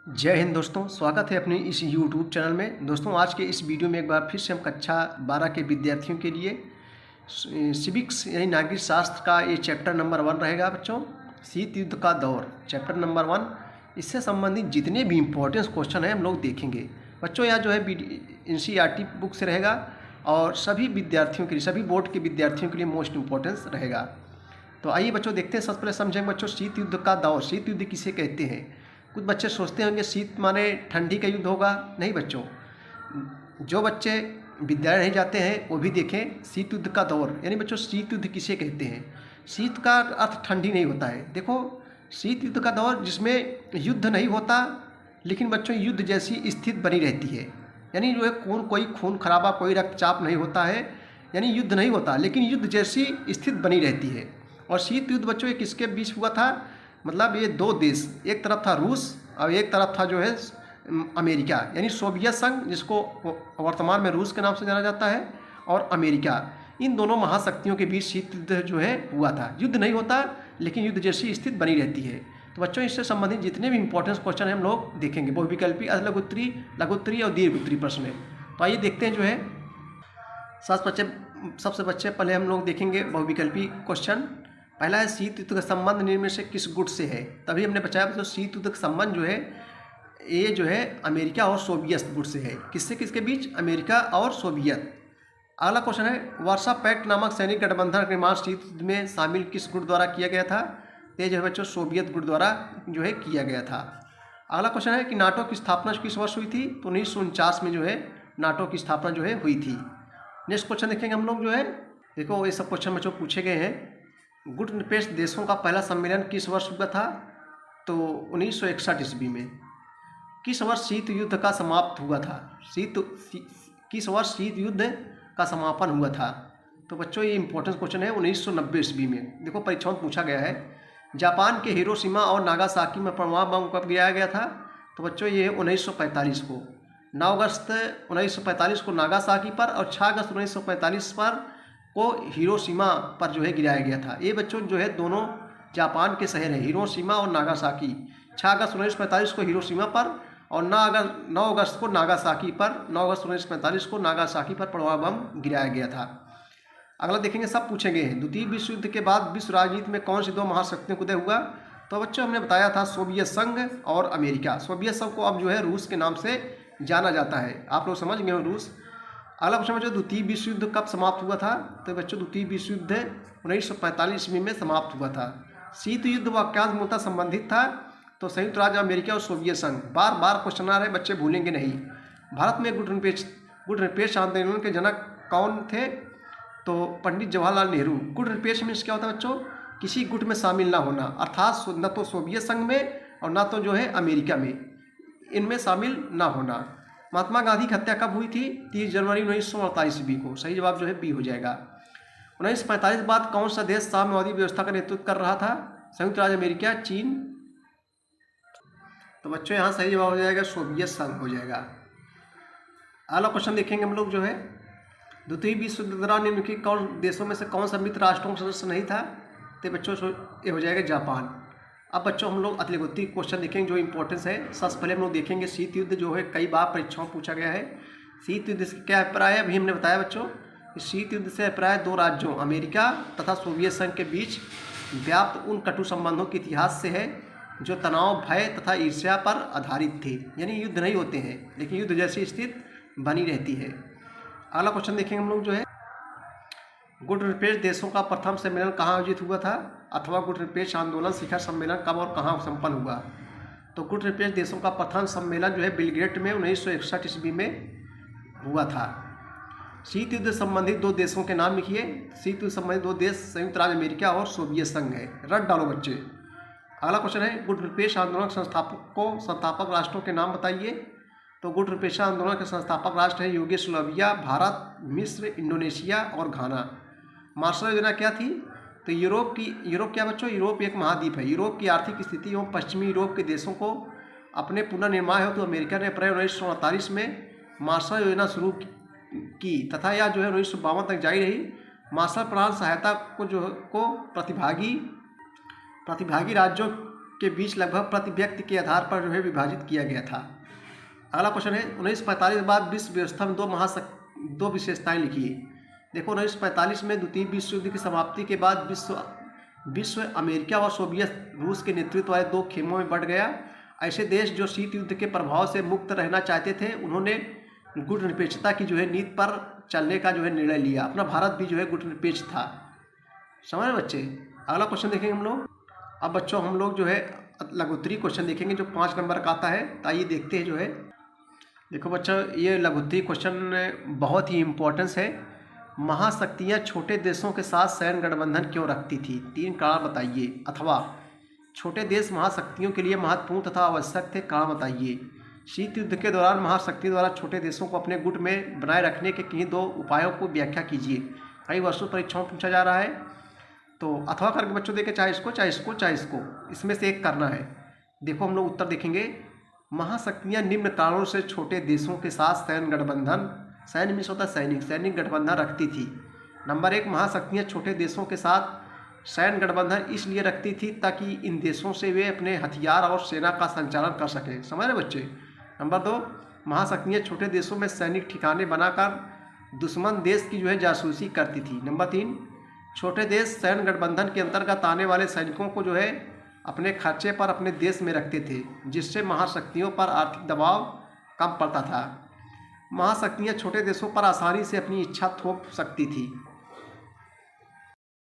जय हिंद दोस्तों, स्वागत है अपने इस YouTube चैनल में। दोस्तों, आज के इस वीडियो में एक बार फिर से हम कक्षा 12 के विद्यार्थियों के लिए सिविक्स यानी नागरिक शास्त्र का ये चैप्टर नंबर 1 रहेगा बच्चों। शीत युद्ध का दौर चैप्टर नंबर 1, इससे संबंधित जितने भी इम्पोर्टेंस क्वेश्चन हैं हम लोग देखेंगे बच्चों। यह जो है NCERT बुक से रहेगा और सभी विद्यार्थियों के लिए, सभी बोर्ड के विद्यार्थियों के लिए मोस्ट इम्पोर्टेंस रहेगा। तो आइए बच्चों देखते हैं। सबसे पहले समझेंगे बच्चों शीत युद्ध का दौर। शीत युद्ध किसे कहते हैं? कुछ बच्चे सोचते होंगे शीत माने ठंडी का युद्ध होगा। नहीं बच्चों, जो बच्चे विद्यालय नहीं जाते हैं वो भी देखें शीत युद्ध का दौर। यानी बच्चों शीत युद्ध किसे कहते हैं? शीत का अर्थ ठंडी नहीं होता है। देखो, शीत युद्ध का दौर जिसमें युद्ध नहीं होता लेकिन बच्चों युद्ध जैसी स्थिति बनी रहती है। यानी जो है कोई खून खराबा, कोई रक्तचाप नहीं होता है, यानी युद्ध नहीं होता लेकिन युद्ध जैसी स्थिति बनी रहती है। और शीत युद्ध बच्चों ये किसके बीच हुआ था? मतलब ये दो देश, एक तरफ था रूस और एक तरफ था जो है अमेरिका, यानी सोवियत संघ जिसको वर्तमान में रूस के नाम से जाना जाता है, और अमेरिका। इन दोनों महाशक्तियों के बीच शीत युद्ध जो है हुआ था। युद्ध नहीं होता लेकिन युद्ध जैसी स्थिति बनी रहती है। तो बच्चों, इससे संबंधित जितने भी इंपॉर्टेंट क्वेश्चन हैं हम लोग देखेंगे, बहुविकल्पी, अल्पलघु लघुत्तरीय और दीर्घोत्तरीय प्रश्न में। तो आइए देखते हैं जो है सबसे बच्चे पहले हम लोग देखेंगे बहुविकल्पी क्वेश्चन। पहला है शीत युद्ध का संबंध निम्न से किस गुट से है? तभी हमने बताया तो शीत युद्ध का संबंध जो है ये जो है अमेरिका और सोवियत गुट से है। किससे किसके बीच? अमेरिका और सोवियत। अगला क्वेश्चन है वार्सा पैक्ट नामक सैनिक गठबंधन का निर्माण शीत युद्ध में शामिल किस गुट द्वारा किया गया था? तो ये जो है बच्चों सोवियत गुट द्वारा जो है किया गया था। अगला क्वेश्चन है कि नाटो की स्थापना किस वर्ष हुई थी? तो 1949 में जो है नाटो की स्थापना जो है हुई थी। नेक्स्ट क्वेश्चन देखेंगे हम लोग जो है। देखो, ये सब क्वेश्चन बच्चों पूछे गए हैं। गुट निरपेक्ष देशों का पहला सम्मेलन किस वर्ष हुआ था? तो 1961 ईस्वी में। किस वर्ष शीत युद्ध का समाप्त हुआ था? किस वर्ष शीत युद्ध का समापन हुआ था? तो बच्चों ये इंपॉर्टेंट क्वेश्चन है, 1990 ईस्वी में। देखो, परीक्षाओं में पूछा गया है। जापान के हिरोशिमा और नागासाकी में परमाणु बम कब गिराया गया था? तो बच्चों ये 1945 को। 9 अगस्त 1945 को नागासाकी पर और 6 अगस्त 1945 पर को हिरोशिमा पर जो है गिराया गया था। ये बच्चों जो है दोनों जापान के शहर हैं, हिरोशिमा और नागासाकी। 6 अगस्त 1945 को हिरोशिमा पर और 9 अगस्त को नागासाकी पर, 9 अगस्त 1945 को नागासाकी पर परमाणु बम गिराया गया था। अगला देखेंगे, सब पूछे गए हैं। द्वितीय विश्व युद्ध के बाद विश्व राजनीति में कौन सी दो महाशक्तियों का उदय हुआ? तो बच्चों हमने बताया था सोवियत संघ और अमेरिका। सोवियत संघ को अब जो है रूस के नाम से जाना जाता है। आप लोग समझ गए हो रूस। अगला प्रश्न बच्चों, द्वितीय विश्व युद्ध कब समाप्त हुआ था? तो बच्चों द्वितीय विश्व युद्ध 1945 ईस्वी में समाप्त हुआ था। शीत युद्ध वाक्यांश मूलतः संबंधित था तो संयुक्त राज्य अमेरिका और सोवियत संघ। बार बार क्वेश्चन आ रहे, बच्चे भूलेंगे नहीं। भारत में गुट निरपेक्ष आंदोलन के जनक कौन थे? तो पंडित जवाहरलाल नेहरू। गुट निरपेक्ष मीन्स क्या होता है बच्चों? किसी गुट में शामिल ना होना, अर्थात न तो सोवियत संघ में और ना तो जो है अमेरिका में, इनमें शामिल ना होना। महात्मा गांधी की हत्या कब हुई थी? 30 जनवरी 1948 ईस्वी को। सही जवाब जो है बी हो जाएगा। 1945 बाद कौन सा देश साम्यवादी व्यवस्था का नेतृत्व कर रहा था? संयुक्त राज्य अमेरिका, चीन। तो बच्चों यहाँ सही जवाब हो जाएगा सोवियत संघ हो जाएगा। अगला क्वेश्चन देखेंगे हम लोग जो है। द्वितीय विश्व युद्ध दौरान निम्नलिखित कौन देशों में से कौन सा मित्र राष्ट्रों का सदस्य नहीं था? तो बच्चों ये हो जाएगा जापान। अब बच्चों हम लोग अतिलघुत्तरीय क्वेश्चन देखेंगे जो इंपॉर्टेंस है। सबसे पहले हम लोग देखेंगे शीत युद्ध जो है कई बार परीक्षाओं में पूछा गया है। शीत युद्ध से क्या अभिप्राय है? अभी हमने बताया बच्चों कि शीत युद्ध से अभिप्राय दो राज्यों अमेरिका तथा सोवियत संघ के बीच व्याप्त उन कटु संबंधों के इतिहास से है जो तनाव, भय तथा ईर्ष्या पर आधारित थे। यानी युद्ध नहीं होते हैं लेकिन युद्ध जैसी स्थिति बनी रहती है। अगला क्वेश्चन देखेंगे हम लोग जो है। गुट निरपेक्ष देशों का प्रथम सम्मेलन कहाँ आयोजित हुआ था? अथवा गुट निरपेक्ष आंदोलन शिखर सम्मेलन कब और कहाँ संपन्न हुआ? तो गुट निरपेक्ष देशों का प्रथम सम्मेलन जो है बेलग्रेड में 1961 ईस्वी में हुआ था। शीत युद्ध संबंधित दो देशों के नाम लिखिए। शीत युद्ध संबंधित दो देश संयुक्त राज्य अमेरिका और सोवियत संघ है। रट डालो बच्चे। अगला क्वेश्चन है गुट निरपेक्ष आंदोलन के संस्थापक राष्ट्रों के नाम बताइए। तो गुट निरपेक्ष आंदोलन के संस्थापक राष्ट्र है यूगोस्लाविया, भारत, मिस्र, इंडोनेशिया और घाना। मार्शल योजना क्या थी? तो यूरोप क्या बच्चों? यूरोप एक महाद्वीप है। यूरोप की आर्थिक स्थिति एवं पश्चिमी यूरोप के देशों को अपने पुनर्निर्माण हेतु अमेरिका ने अप्रैल 1948 में मार्शल योजना शुरू की तथा यह जो है 1952 तक जारी रही। मार्शल प्रणाली सहायता को प्रतिभागी राज्यों के बीच लगभग प्रति व्यक्ति के आधार पर जो है विभाजित किया गया था। अगला क्वेश्चन है 1945 के बाद विश्व व्यवस्था में दो विशेषताएं लिखिए। देखो 1945 में द्वितीय विश्व युद्ध की समाप्ति के बाद विश्व अमेरिका और सोवियत रूस के नेतृत्व वाले दो खेमों में बंट गया। ऐसे देश जो शीत युद्ध के प्रभाव से मुक्त रहना चाहते थे उन्होंने गुट निरपेक्षता की जो है नीति पर चलने का जो है निर्णय लिया। अपना भारत भी जो है गुट निरपेक्ष था। समझ रहे बच्चे। अगला क्वेश्चन देखेंगे हम लोग। अब बच्चों हम लोग जो है लघुत्तरी क्वेश्चन देखेंगे जो 5 नंबर का आता है। तो आइए देखते हैं जो है। देखो बच्चों ये लघुत्तरी क्वेश्चन बहुत ही इम्पोर्टेंस है। महाशक्तियाँ छोटे देशों के साथ सैन्य गठबंधन क्यों रखती थी? 3 कारण बताइए। अथवा छोटे देश महाशक्तियों के लिए महत्वपूर्ण तथा आवश्यक थे, कारण बताइए। शीत युद्ध के दौरान महाशक्ति द्वारा छोटे देशों को अपने गुट में बनाए रखने के किन्हीं 2 उपायों को व्याख्या कीजिए। कई वर्षों परीक्षाओं में पूछा जा रहा है। तो अथवा करके बच्चों देखे चाहे इसको इसमें से एक करना है। देखो हम लोग उत्तर देखेंगे। महाशक्तियाँ निम्न कारणों से छोटे देशों के साथ सैन्य गठबंधन, सैन्य मीन्स होता है सैनिक गठबंधन रखती थी। नंबर 1, महाशक्तियाँ छोटे देशों के साथ सैन्य गठबंधन इसलिए रखती थी ताकि इन देशों से वे अपने हथियार और सेना का संचालन कर सकें। समझ रहे बच्चे। नंबर 2, महाशक्तियाँ छोटे देशों में सैनिक ठिकाने बनाकर दुश्मन देश की जो है जासूसी करती थी। नंबर 3, छोटे देश सैन्य गठबंधन के अंतर्गत आने वाले सैनिकों को जो है अपने खर्चे पर अपने देश में रखते थे, जिससे महाशक्तियों पर आर्थिक दबाव कम पड़ता था। महाशक्तियाँ छोटे देशों पर आसानी से अपनी इच्छा थोप सकती थी।